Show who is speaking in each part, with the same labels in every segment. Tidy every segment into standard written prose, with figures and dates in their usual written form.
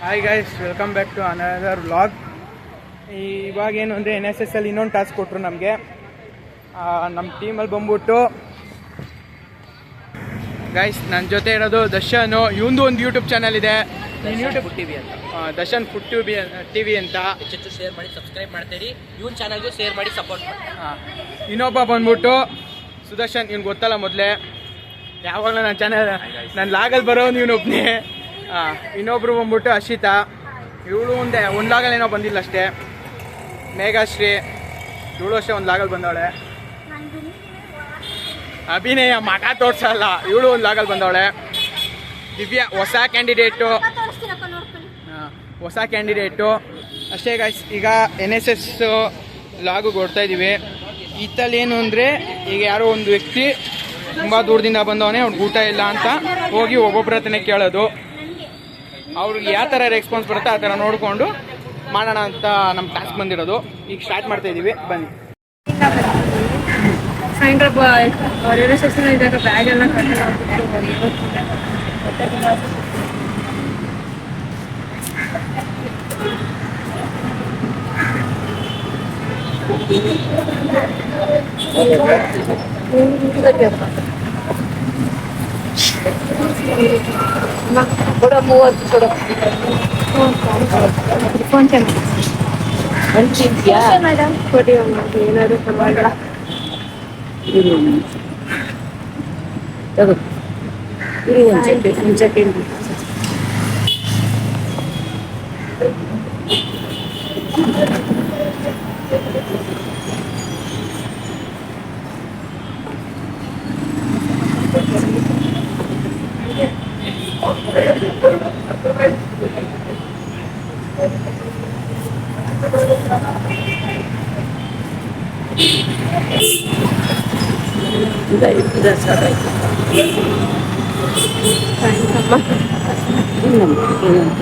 Speaker 1: Hi guys, welcome back to another vlog. ಇವಾಗ ಏನು ಅಂದರೆ NSS ಅಲ್ಲಿ ಇನ್ನೊಂದು ಟಾಸ್ಕ್ ಕೊಟ್ಟರು ನಮಗೆ. ನಮ್ಮ ಟೀಮಲ್ಲಿ ಬಂದ್ಬಿಟ್ಟು ಗೈಸ್ ನನ್ನ ಜೊತೆ ಇರೋದು ದರ್ಶನ್. ಇವಂದು ಒಂದು ಯೂಟ್ಯೂಬ್ ಚಾನಲ್ ಇದೆ,
Speaker 2: ಯೂಟ್ಯೂಬ್ ಟಿವಿ ಅಂತ,
Speaker 1: ದರ್ಶನ್ ಫುಡ್ ಟಿವಿ ಅಂತ.
Speaker 2: ಹೆಚ್ಚು ಶೇರ್ ಮಾಡಿ ಸಬ್ಸ್ಕ್ರೈಬ್ ಮಾಡ್ತೀರಿ. ಇವನ್ ಚಾನಲ್ಗೂ ಶೇರ್ ಮಾಡಿ ಸಪೋರ್ಟ್ ಮಾಡಿ.
Speaker 1: ಇನ್ನೊಬ್ಬ ಬಂದ್ಬಿಟ್ಟು ಸುದರ್ಶನ್, ಇವ್ನು ಗೊತ್ತಲ್ಲ ಮೊದಲೇ, ಯಾವಾಗಲೂ ನನ್ನ ಚಾನಲ್ ನನ್ನ ಲಾಗಲ್ಲಿ ಬರೋನು ಇವನೊಬ್ಬನೇ. ಇನ್ನೊಬ್ರು ಬಂದ್ಬಿಟ್ಟು ಅಶಿತಾ, ಇವಳು ಒಂದು ಲಾಗಲ್ಲಿ ಏನೋ ಬಂದಿಲ್ಲ ಅಷ್ಟೇ. ಮೇಘಾಶ್ರೀ, ಇವಳು ಅಷ್ಟೇ ಒಂದು ಲಾಗಲ್ಲಿ ಬಂದವಳೆ. ಅಭಿನಯ ಮಗ ತೋರ್ಸಲ್ಲ, ಇವಳು ಒಂದು ಲಾಗಲ್ಲಿ ಬಂದವಳೆ. ದಿವ್ಯಾ ಹೊಸ ಕ್ಯಾಂಡಿಡೇಟು ಅಷ್ಟೇ ಗಾಯ್ಸ್. ಈಗ NSS ಲಾಗು ಕೊಡ್ತಾ ಇದ್ದೀವಿ. ಇತ್ತಲ್ಲಿ ಏನು ಅಂದರೆ, ಈಗ ಯಾರೋ ಒಂದು ವ್ಯಕ್ತಿ ತುಂಬ ದೂರದಿಂದ ಬಂದವನೇ, ಅವ್ನಿಗೆ ಊಟ ಇಲ್ಲ ಅಂತ ಹೋಗಿ ಒಬ್ಬೊಬ್ಬರ ಹತ್ರನೇ ಕೇಳೋದು. ಅವ್ರಿಗೆ ಯಾವ ಥರ ರೆಸ್ಪಾನ್ಸ್ ಬರುತ್ತೆ ಆ ಥರ ನೋಡಿಕೊಂಡು ಮಾಡೋಣ ಅಂತ ನಮ್ಮ ಟಾಸ್ಕ್ ಬಂದಿರೋದು. ಈಗ ಸ್ಟಾರ್ಟ್ ಮಾಡ್ತಾ ಇದ್ದೀವಿ, ಬನ್ನಿ.
Speaker 3: ಸಾಯಂಕಾಲ ರೈಲ್ವೆ ಸ್ಟೇಷನ್ ಇದ್ದಾಗ ಬ್ಯಾಗ್ ಎಲ್ಲ ಕೊಡ 30 ಕೊಡ ಫೋನ್ ಪೇ ಮೇಡಮ್ ಕೊಡಿ. ಏನಾದ್ರು ಪರವಾಗಿಲ್ಲ ತಗೋ. ಒಂದು ಸೆಕೆಂಡ್.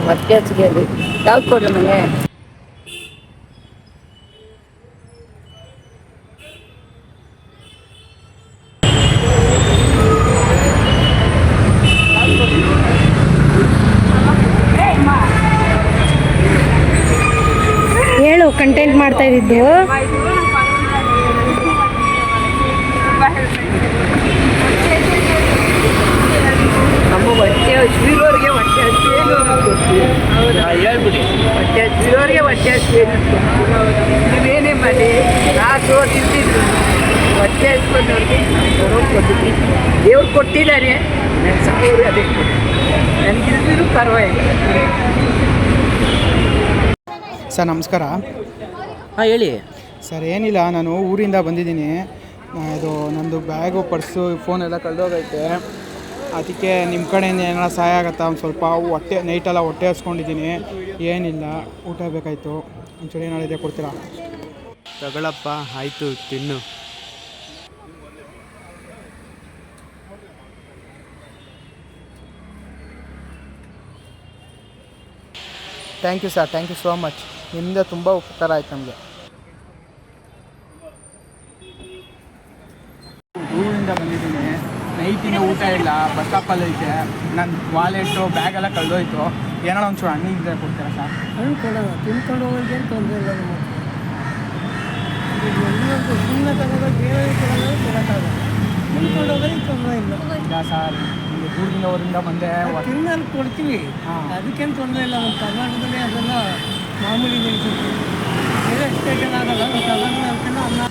Speaker 3: ಹೊಟ್ಟೆ ಹಚ್ಚಿಗೆ ಯಾವ್ದು ಕೊಡ್ರಿ ಮನೆ. ಹೇಳು, ಕಂಟೆಂಟ್ ಮಾಡ್ತಾ ಇದ್ದಿದ್ದು.
Speaker 4: ನಮ್ಮ ಹೊಟ್ಟೆ ಹಸಿರೋರಿಗೆ ಹೊಟ್ಟೆ ಹಸಿವೇನು ಹೇಳ್ಬಿಡಿ. ಹೊಟ್ಟೆ ಹಸಿರೋರಿಗೆ ಹೊಟ್ಟೆ ಹಸಿವೇನು ನೀವೇನೇ ಮಾಡಿ ರಾಸು ತಿಂತಿದ್ರು ಹೊಟ್ಟೆ ಹಸ್ಕೊಂಡವ್ರಿಗೆ ಕೊಟ್ಟಿದ್ವಿ. ದೇವ್ರು ಕೊಟ್ಟಿದ್ದಾರೆ, ನನ್ನ ಸಾವಿರ ಅದೇ ನನಗಿದ್ರು ಪರವಾಗಿಲ್ಲ.
Speaker 1: ಸರ್ ನಮಸ್ಕಾರ.
Speaker 2: ಹಾಂ ಹೇಳಿ
Speaker 1: ಸರ್, ಏನಿಲ್ಲ, ನಾನು ಊರಿಂದ ಬಂದಿದ್ದೀನಿ. ಇದು ನಂದು ಬ್ಯಾಗು, ಪರ್ಸು, ಫೋನ್ ಎಲ್ಲ ಕಳೆದೋಗೈತೆ. ಅದಕ್ಕೆ ನಿಮ್ಮ ಕಡೆಯಿಂದ ಏನಾರ ಸಹಾಯ ಆಗುತ್ತಾ? ಒಂದು ಸ್ವಲ್ಪ ಹೊಟ್ಟೆ ನೈಟೆಲ್ಲ ಹೊಟ್ಟೆ ಹಸ್ಕೊಂಡಿದ್ದೀನಿ, ಏನಿಲ್ಲ, ಊಟ ಬೇಕಾಯಿತು. ಒಂಚೂರು ಏನಾರಿದೆ ಕೊಡ್ತೀರಾ?
Speaker 5: ತಗೊಳಪ್ಪ, ಆಯಿತು, ತಿನ್ನು.
Speaker 1: Thank you sir, thank you so much. ನಿಮ್ಮಿಂದ ತುಂಬ ಉಪಕಾರ ಆಯ್ತು ನಮಗೆ. ಊರಿಂದ ಬಂದಿದ್ದೀನಿ, ನೈಟಿನ ಊಟ ಇಲ್ಲ, ಬಸ್ ಸ್ಟಾಪಲ್ಲಿ ಐತೆ. ನನ್ನ ವಾಲೆಟು, ಬ್ಯಾಗೆಲ್ಲ ಕಳೆದೋಯ್ತು. ಏನಾರ ಒಂಚೂರು ಹಣ್ಣಿದ್ರೆ ಕೊಡ್ತೀರಾ ಸರ್?
Speaker 4: ಹಣ್ಣು ಕೊಡೋಣ, ತಿನ್ಕೊಂಡು ಹೋಗೋರಿಗೆ ಏನು ತೊಂದರೆ ಇಲ್ಲ. ನಮ್ಮ ಸುಮ್ಮನೆ ತಗೋಬೇಕು, ಬೇರೆ ಕೊಡೋಕ್ಕಾಗಲ್ಲ. ತಿನ್ಕೊಂಡು ಹೋಗೋರಿಗೆ ತೊಂದರೆ ಇಲ್ಲ.
Speaker 1: ಇಲ್ಲ ಸರ್, ನಿಮಗೆ ದೂರದಿಂದ ಊರಿಂದ ಬಂದೆ,
Speaker 4: ತಿನ್ನಲು ಕೊಡ್ತೀವಿ, ಅದಕ್ಕೇನು ತೊಂದರೆ ಇಲ್ಲ. ನಮ್ಮ ಕರ್ನಾಟಕದಲ್ಲಿ ಅದೆಲ್ಲ ಮಾಮೂಲಿ ಬೆಳಿತೀವಿ. ಬೇರೆ ಸ್ಟೇಟಲ್ಲಿ ಆಗಲ್ಲ. ನಮ್ಮ ಕರ್ನಾಟಕದಲ್ಲಿ ಅನ್ನ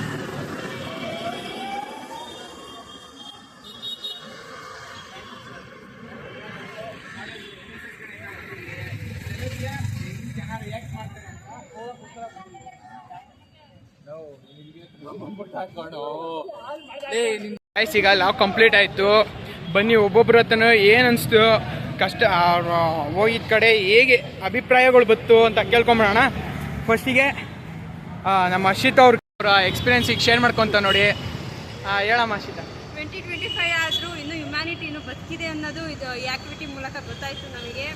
Speaker 1: ಈಗ ಲಾವ್ ಕಂಪ್ಲೀಟ್ ಆಯಿತು. ಬನ್ನಿ ಒಬ್ಬೊಬ್ಬರ ಹತ್ರನೂ ಏನು ಅನಿಸ್ತು, ಕಷ್ಟ ಹೋಗಿದ್ದ ಕಡೆ ಹೇಗೆ ಅಭಿಪ್ರಾಯಗಳು ಬಂತು ಅಂತ ಕೇಳ್ಕೊಂಬಿಡೋಣ. ಫಸ್ಟಿಗೆ ನಮ್ಮ ಹರ್ಷಿತಾ ಅವ್ರ ಎಕ್ಸ್ಪೀರಿಯನ್ಸ್ ಈಗ ಶೇರ್ ಮಾಡ್ಕೊತ ನೋಡಿ. ಹೇಳಮ್ಮ ಹರ್ಷಿತಾ.
Speaker 3: 2025 ಆದರೂ ಇನ್ನೂ ಹ್ಯುಮ್ಯಾನಿಟಿ ಇನ್ನೂ ಬದುಕಿದೆ ಅನ್ನೋದು ಇದು ಈ ಆ್ಯಕ್ಟಿವಿಟಿ ಮೂಲಕ ಗೊತ್ತಾಯಿತು ನಮಗೆ.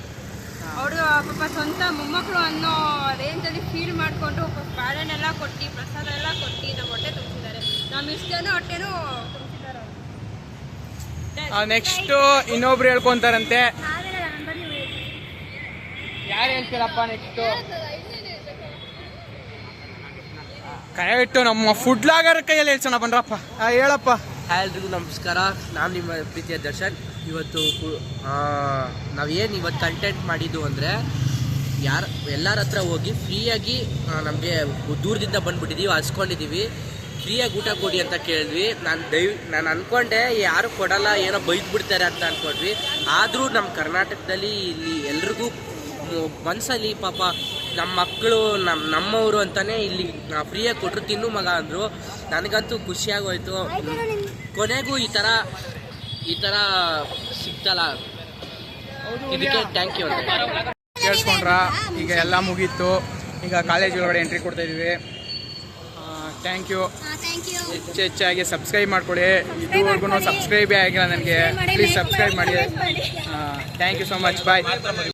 Speaker 3: ಅವರು ಪಾಪ ಸ್ವಂತ ಮೊಮ್ಮಕ್ಕಳು ಅನ್ನೋ ರೇಂಜಲ್ಲಿ ಫೀಲ್ ಮಾಡಿಕೊಂಡು ಬಾಳೆಹಣ್ಣೆಲ್ಲ ಕೊಟ್ಟು, ಪ್ರಸಾದ ಎಲ್ಲ ಕೊಟ್ಟು ನಮ್ಮ ಹೊಟ್ಟೆ ತುಂಬಿಸಿದ್ದಾರೆ. ನಮ್ಮ ಇಷ್ಟು ಜನ ಹೊಟ್ಟೆನೂ ತುಂಬಿಸಿದ್ದಾರೆ.
Speaker 1: ನೆಕ್ಸ್ಟ್ ಇನ್ನೊಬ್ರು ಹೇಳ್ಕೊಂತಾರಂತೆ. ಯಾರು ಹೇಳ್ತೀರಪ್ಪ ನೆಕ್ಸ್ಟು? ಕರೆಕ್ಟು ನಮ್ಮ ಫುಡ್ ಲಾಗರ್ ಕೈಯಲ್ಲಿ ಹೇಳ್ಸೋಣ ಬನ್ರಪ್ಪ. ಹೇಳಪ್ಪ.
Speaker 2: ಎಲ್ರಿಗೂ ನಮಸ್ಕಾರ, ನಾನು ನಿಮ್ಮ ಪ್ರೀತಿಯ ದರ್ಶನ್. ಇವತ್ತು ನಾವೇನು ಇವತ್ತು ಕಂಟೆಂಟ್ ಮಾಡಿದ್ದು ಅಂದರೆ ಎಲ್ಲರ ಹತ್ರ ಹೋಗಿ ಫ್ರೀಯಾಗಿ ನಮಗೆ ದೂರದಿಂದ ಬಂದುಬಿಟ್ಟಿದ್ದೀವಿ, ಹಸ್ಕೊಂಡಿದ್ದೀವಿ, ಫ್ರೀಯಾಗಿ ಊಟ ಕೊಡಿ ಅಂತ ಕೇಳಿದ್ವಿ. ನಾನು ಅಂದ್ಕೊಂಡೆ ಯಾರು ಕೊಡಲ್ಲ, ಏನೋ ಬೈದ್ಬಿಡ್ತಾರೆ ಅಂತ ಅಂದ್ಕೊಂಡ್ವಿ. ಆದರೂ ನಮ್ಮ ಕರ್ನಾಟಕದಲ್ಲಿ ಇಲ್ಲಿ ಎಲ್ರಿಗೂ ಮನಸ್ಸಲ್ಲಿ ಪಾಪ ನಮ್ಮ ಮಕ್ಕಳು ನಮ್ಮವರು ಅಂತಲೇ ಇಲ್ಲಿ ಫ್ರೀಯಾಗಿ ಕೊಟ್ಟರು, ತಿನ್ನು ಮಗ ಅಂದರು. ನನಗಂತೂ ಖುಷಿಯಾಗೋಯ್ತು. ಕೊನೆಗೂ ಈ ಥರ ಸಿಗ್ತಲ್ಲ, ಇದಕ್ಕೆ ಥ್ಯಾಂಕ್ ಯು ಅಂತ.
Speaker 1: ಕೇಳಿಸ್ಕೊಂಡ್ರ? ಈಗ ಎಲ್ಲ ಮುಗೀತು. ಈಗ ಕಾಲೇಜ್ ಒಳಗಡೆ ಎಂಟ್ರಿ ಕೊಡ್ತಾ ಇದ್ದೀವಿ. Thank you. ಹೆಚ್ಚಾಗಿ ಸಬ್ಸ್ಕ್ರೈಬ್ ಮಾಡ್ಕೊಳ್ಳಿ. ಇದುವರೆಗೂ ಸಬ್ಸ್ಕ್ರೈಬೇ ಆಗಿಲ್ಲ ನನಗೆ, ಪ್ಲೀಸ್ ಸಬ್ಸ್ಕ್ರೈಬ್ ಮಾಡಿ. Thank you so much. Bye.